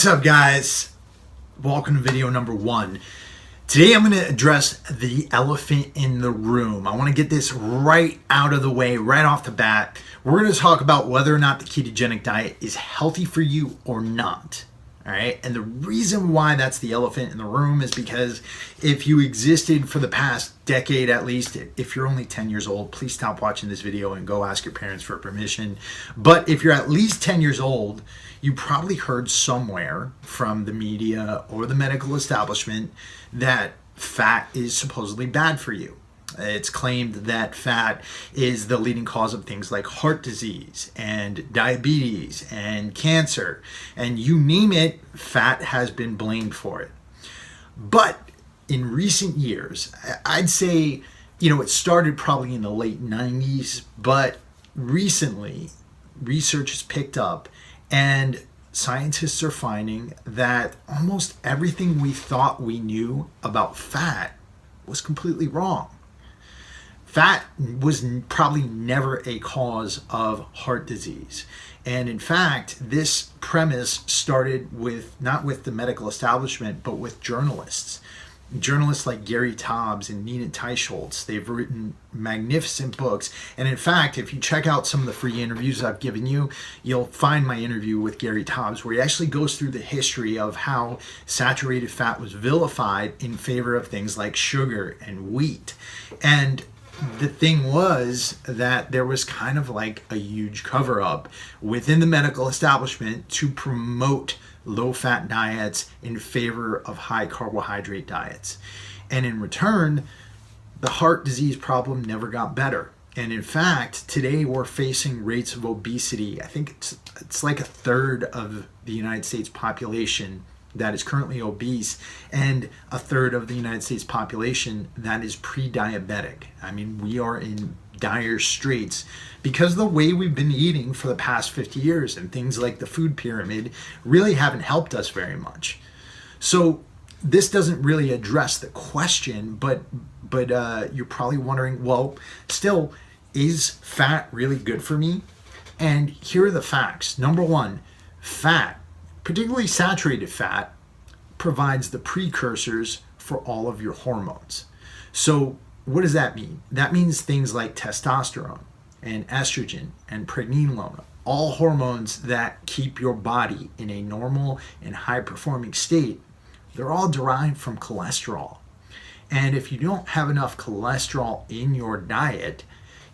What's up, guys? Welcome to video number 1. Today I'm going to address the elephant in the room. I want to get this right out of the way, right off the bat. We're going to talk about whether or not the ketogenic diet is healthy for you or not. All right. And the reason why that's the elephant in the room is because if you existed for the past decade, at least, if you're only 10 years old, please stop watching this video and go ask your parents for permission. But if you're at least 10 years old, you probably heard somewhere from the media or the medical establishment that fat is supposedly bad for you. It's claimed that fat is the leading cause of things like heart disease and diabetes and cancer, and you name it, fat has been blamed for it. But in recent years, I'd say, it started probably in the late 90s, but recently research has picked up and scientists are finding that almost everything we thought we knew about fat was completely wrong. Fat was probably never a cause of heart disease. And in fact, this premise started not with the medical establishment, but with journalists. Journalists like Gary Taubes and Nina Teicholz, they've written magnificent books. And in fact, if you check out some of the free interviews I've given you, you'll find my interview with Gary Taubes, where he actually goes through the history of how saturated fat was vilified in favor of things like sugar and wheat. And the thing was that there was kind of like a huge cover-up within the medical establishment to promote low-fat diets in favor of high-carbohydrate diets. And in return, the heart disease problem never got better. And in fact, today we're facing rates of obesity. I think it's like a third of the United States population that is currently obese, and a third of the United States population that is pre-diabetic. I mean, we are in dire straits because the way we've been eating for the past 50 years and things like the food pyramid really haven't helped us very much. So this doesn't really address the question, but you're probably wondering, well, still, is fat really good for me? And here are the facts. Number one, fat, particularly saturated fat, provides the precursors for all of your hormones. So what does that mean? That means things like testosterone and estrogen and pregnenolone, all hormones that keep your body in a normal and high-performing state. They're all derived from cholesterol. And if you don't have enough cholesterol in your diet,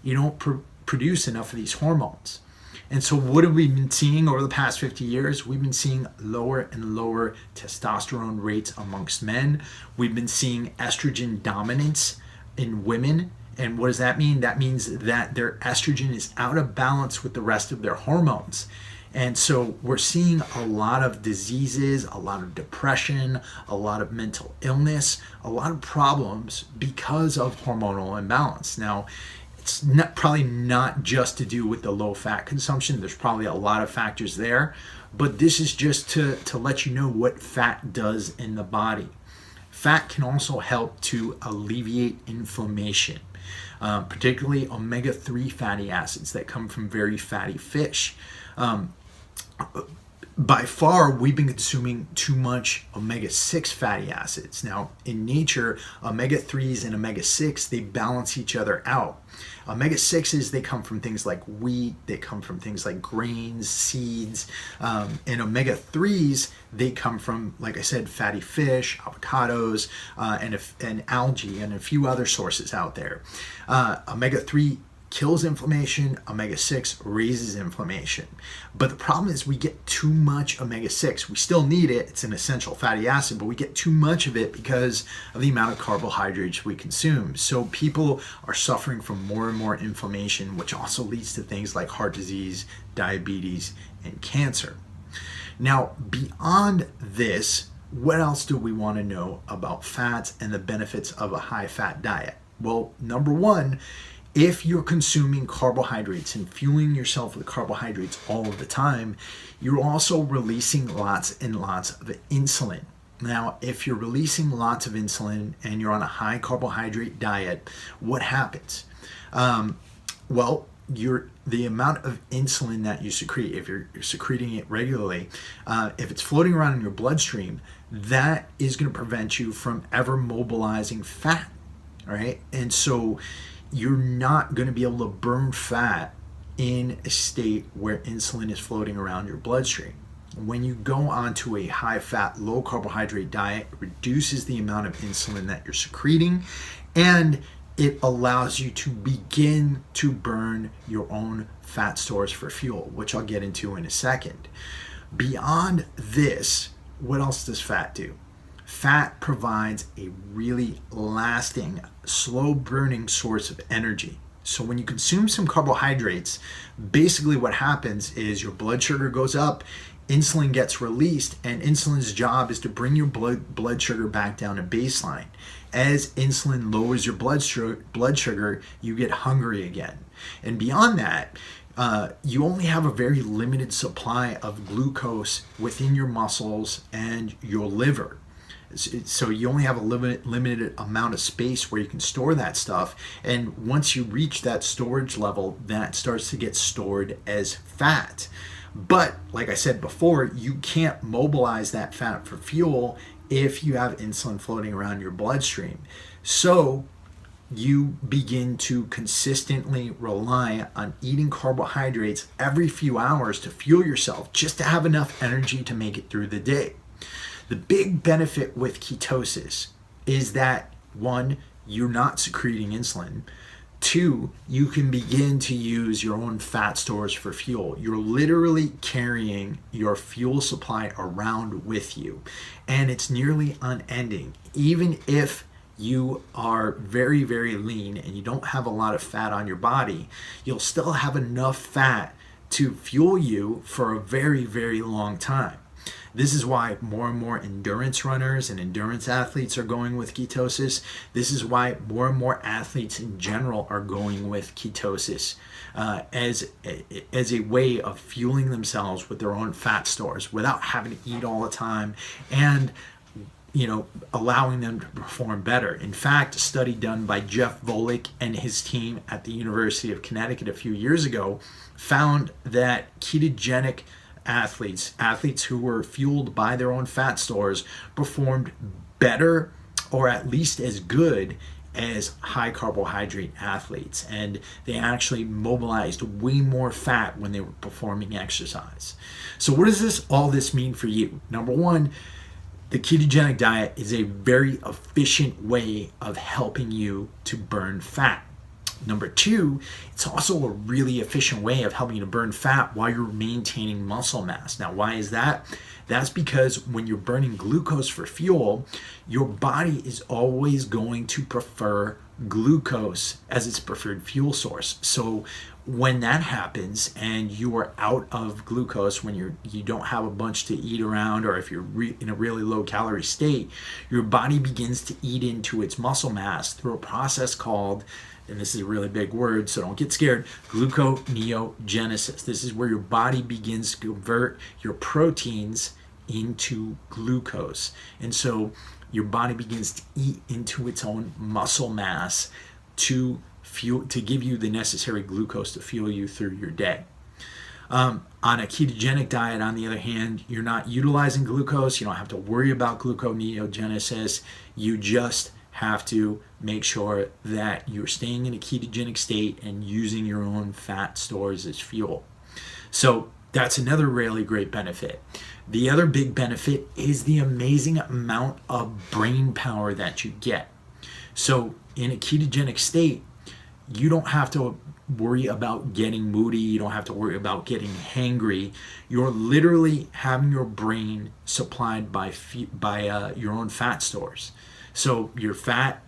you don't produce enough of these hormones. And so what have we been seeing over the past 50 years? We've been seeing lower and lower testosterone rates amongst men. We've been seeing estrogen dominance in women. And what does that mean? That means that their estrogen is out of balance with the rest of their hormones. And so we're seeing a lot of diseases, a lot of depression, a lot of mental illness, a lot of problems because of hormonal imbalance. Now, it's probably not just to do with the low fat consumption. There's probably a lot of factors there, but this is just to let you know what fat does in the body. Fat can also help to alleviate inflammation, particularly omega-3 fatty acids that come from very fatty fish. By far, we've been consuming too much omega-6 fatty acids. Now, in nature, omega-3s and omega-6, they balance each other out. Omega-6s, they come from things like wheat, they come from things like grains, seeds, and omega-3s, they come from, like I said, fatty fish, avocados, and algae, and a few other sources out there. Omega-3 kills inflammation, omega-6 raises inflammation. But the problem is we get too much omega-6. We still need it, it's an essential fatty acid, but we get too much of it because of the amount of carbohydrates we consume. So people are suffering from more and more inflammation, which also leads to things like heart disease, diabetes, and cancer. Now, beyond this, what else do we want to know about fats and the benefits of a high-fat diet? Well, number one, if you're consuming carbohydrates and fueling yourself with carbohydrates all of the time, you're also releasing lots and lots of insulin. Now, if you're releasing lots of insulin and you're on a high carbohydrate diet, what happens? Well, the amount of insulin that you secrete, if you're secreting it regularly, if it's floating around in your bloodstream, that is going to prevent you from ever mobilizing fat, right? And so you're not going to be able to burn fat in a state where insulin is floating around your bloodstream. When you go onto a high fat, low carbohydrate diet, it reduces the amount of insulin that you're secreting, and it allows you to begin to burn your own fat stores for fuel, which I'll get into in a second. Beyond this, what else does fat do? Fat provides a really lasting, slow burning source of energy. So when you consume some carbohydrates, basically what happens is your blood sugar goes up, insulin gets released, and insulin's job is to bring your blood sugar back down to baseline. As insulin lowers your blood sugar, you get hungry again. And beyond that, you only have a very limited supply of glucose within your muscles and your liver. So you only have a limited amount of space where you can store that stuff. And once you reach that storage level, that starts to get stored as fat. But like I said before, you can't mobilize that fat for fuel if you have insulin floating around your bloodstream. So you begin to consistently rely on eating carbohydrates every few hours to fuel yourself, just to have enough energy to make it through the day. The big benefit with ketosis is that, one, you're not secreting insulin. Two, you can begin to use your own fat stores for fuel. You're literally carrying your fuel supply around with you, and it's nearly unending. Even if you are very, very lean and you don't have a lot of fat on your body, you'll still have enough fat to fuel you for a very, very long time. This is why more and more endurance runners and endurance athletes are going with ketosis. This is why more and more athletes in general are going with ketosis as a way of fueling themselves with their own fat stores without having to eat all the time, and allowing them to perform better. In fact, a study done by Jeff Volek and his team at the University of Connecticut a few years ago found that ketogenic athletes who were fueled by their own fat stores performed better, or at least as good as high carbohydrate athletes, and they actually mobilized way more fat when they were performing exercise. So what does all this mean for you? Number one, the ketogenic diet is a very efficient way of helping you to burn fat. Number two, it's also a really efficient way of helping you to burn fat while you're maintaining muscle mass. Now, why is that? That's because when you're burning glucose for fuel, your body is always going to prefer glucose as its preferred fuel source. So when that happens and you are out of glucose, when you don't have a bunch to eat around, or if you're in a really low calorie state, your body begins to eat into its muscle mass through a process called, and this is a really big word, so don't get scared, gluconeogenesis. This is where your body begins to convert your proteins into glucose. And so your body begins to eat into its own muscle mass to give you the necessary glucose to fuel you through your day. On a ketogenic diet, on the other hand, you're not utilizing glucose. You don't have to worry about gluconeogenesis. You just have to make sure that you're staying in a ketogenic state and using your own fat stores as fuel. So that's another really great benefit. The other big benefit is the amazing amount of brain power that you get. So in a ketogenic state, you don't have to worry about getting moody. You don't have to worry about getting hangry. You're literally having your brain supplied by your own fat stores. So your fat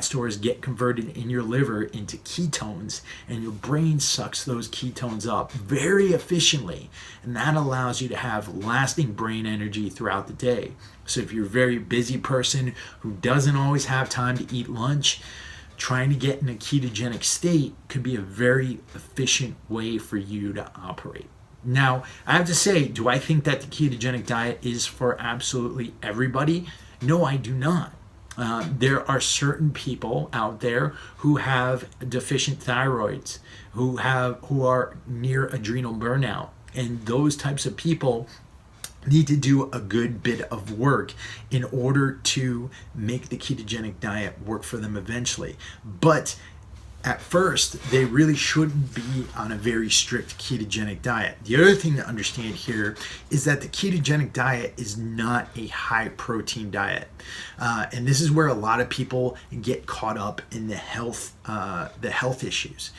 stores get converted in your liver into ketones, and your brain sucks those ketones up very efficiently, and that allows you to have lasting brain energy throughout the day. So if you're a very busy person who doesn't always have time to eat lunch, trying to get in a ketogenic state could be a very efficient way for you to operate. Now, I have to say, do I think that the ketogenic diet is for absolutely everybody? No, I do not. There are certain people out there who have deficient thyroids, who are near adrenal burnout, and those types of people need to do a good bit of work in order to make the ketogenic diet work for them eventually. But at first, they really shouldn't be on a very strict ketogenic diet. The other thing to understand here is that the ketogenic diet is not a high protein diet. And this is where a lot of people get caught up in the health issues.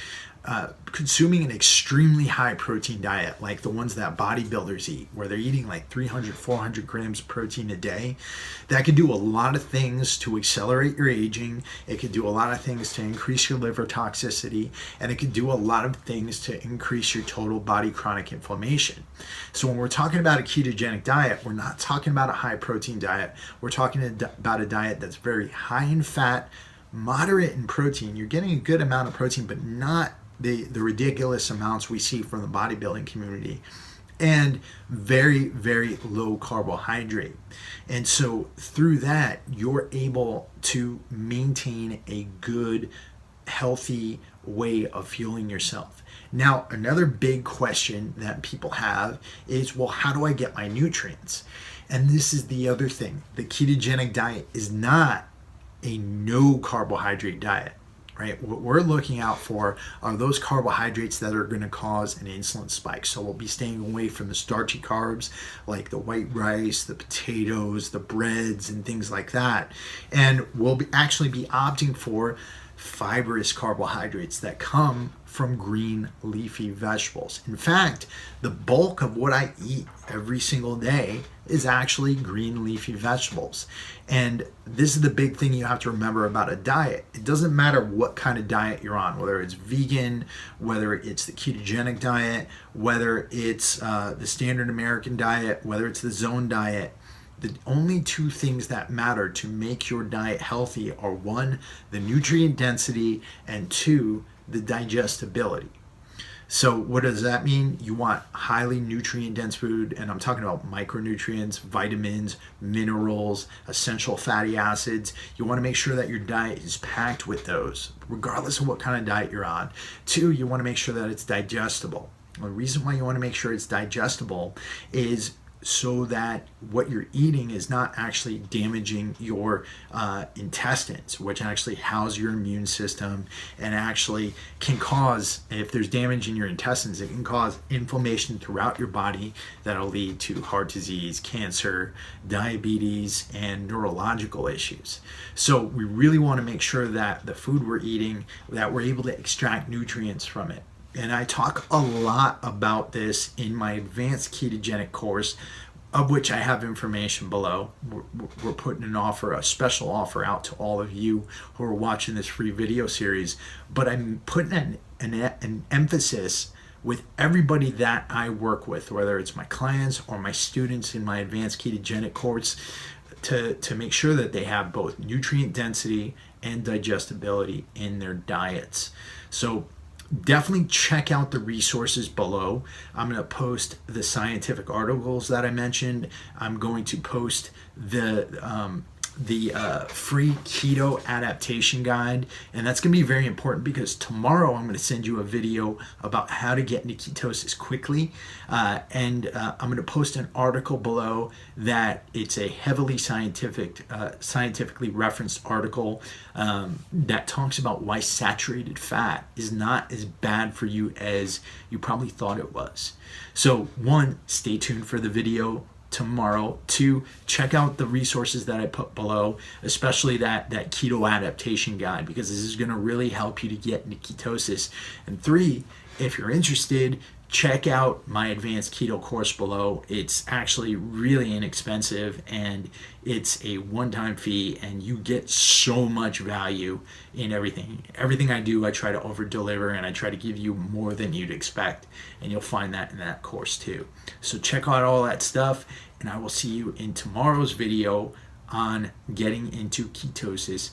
Consuming an extremely high protein diet like the ones that bodybuilders eat, where they're eating like 300, 400 grams of protein a day, that could do a lot of things to accelerate your aging. It could do a lot of things to increase your liver toxicity, and it could do a lot of things to increase your total body chronic inflammation. So when we're talking about a ketogenic diet, we're not talking about a high protein diet. We're talking about a diet that's very high in fat, moderate in protein. You're getting a good amount of protein, but not the ridiculous amounts we see from the bodybuilding community, and very, very low carbohydrate. And so through that, you're able to maintain a good, healthy way of fueling yourself. Now, another big question that people have is, well, how do I get my nutrients? And this is the other thing. The ketogenic diet is not a no carbohydrate diet. Right? What we're looking out for are those carbohydrates that are going to cause an insulin spike. So we'll be staying away from the starchy carbs like the white rice, the potatoes, the breads, and things like that. And we'll actually be opting for fibrous carbohydrates that come from green leafy vegetables. In fact, the bulk of what I eat every single day is actually green leafy vegetables. And this is the big thing you have to remember about a diet. It doesn't matter what kind of diet you're on, whether it's vegan, whether it's the ketogenic diet, whether it's the standard American diet, whether it's the zone diet. The only two things that matter to make your diet healthy are, one, the nutrient density, and two, the digestibility. So what does that mean? You want highly nutrient dense food, and I'm talking about micronutrients, vitamins, minerals, essential fatty acids. You want to make sure that your diet is packed with those, regardless of what kind of diet you're on. Two, you want to make sure that it's digestible. The reason why you want to make sure it's digestible is so that what you're eating is not actually damaging your intestines, which actually house your immune system and actually can cause, if there's damage in your intestines, it can cause inflammation throughout your body that'll lead to heart disease, cancer, diabetes, and neurological issues. So we really want to make sure that the food we're eating, that we're able to extract nutrients from it. And I talk a lot about this in my advanced ketogenic course, of which I have information below. We're putting a special offer out to all of you who are watching this free video series. But I'm putting an emphasis with everybody that I work with, whether it's my clients or my students in my advanced ketogenic course, to make sure that they have both nutrient density and digestibility in their diets. So definitely check out the resources below. I'm going to post the scientific articles that I mentioned. I'm going to post the free keto adaptation guide, and that's going to be very important because tomorrow I'm going to send you a video about how to get into ketosis quickly, and I'm going to post an article below that it's a heavily scientifically referenced article that talks about why saturated fat is not as bad for you as you probably thought it was. So one, stay tuned for the video tomorrow. Two, check out the resources that I put below, especially that keto adaptation guide, because this is going to really help you to get into ketosis. And three, if you're interested, check out my advanced keto course below. It's actually really inexpensive and it's a one-time fee, and you get so much value in everything. Everything I do, I try to over-deliver, and I try to give you more than you'd expect, and you'll find that in that course too. So check out all that stuff, and I will see you in tomorrow's video on getting into ketosis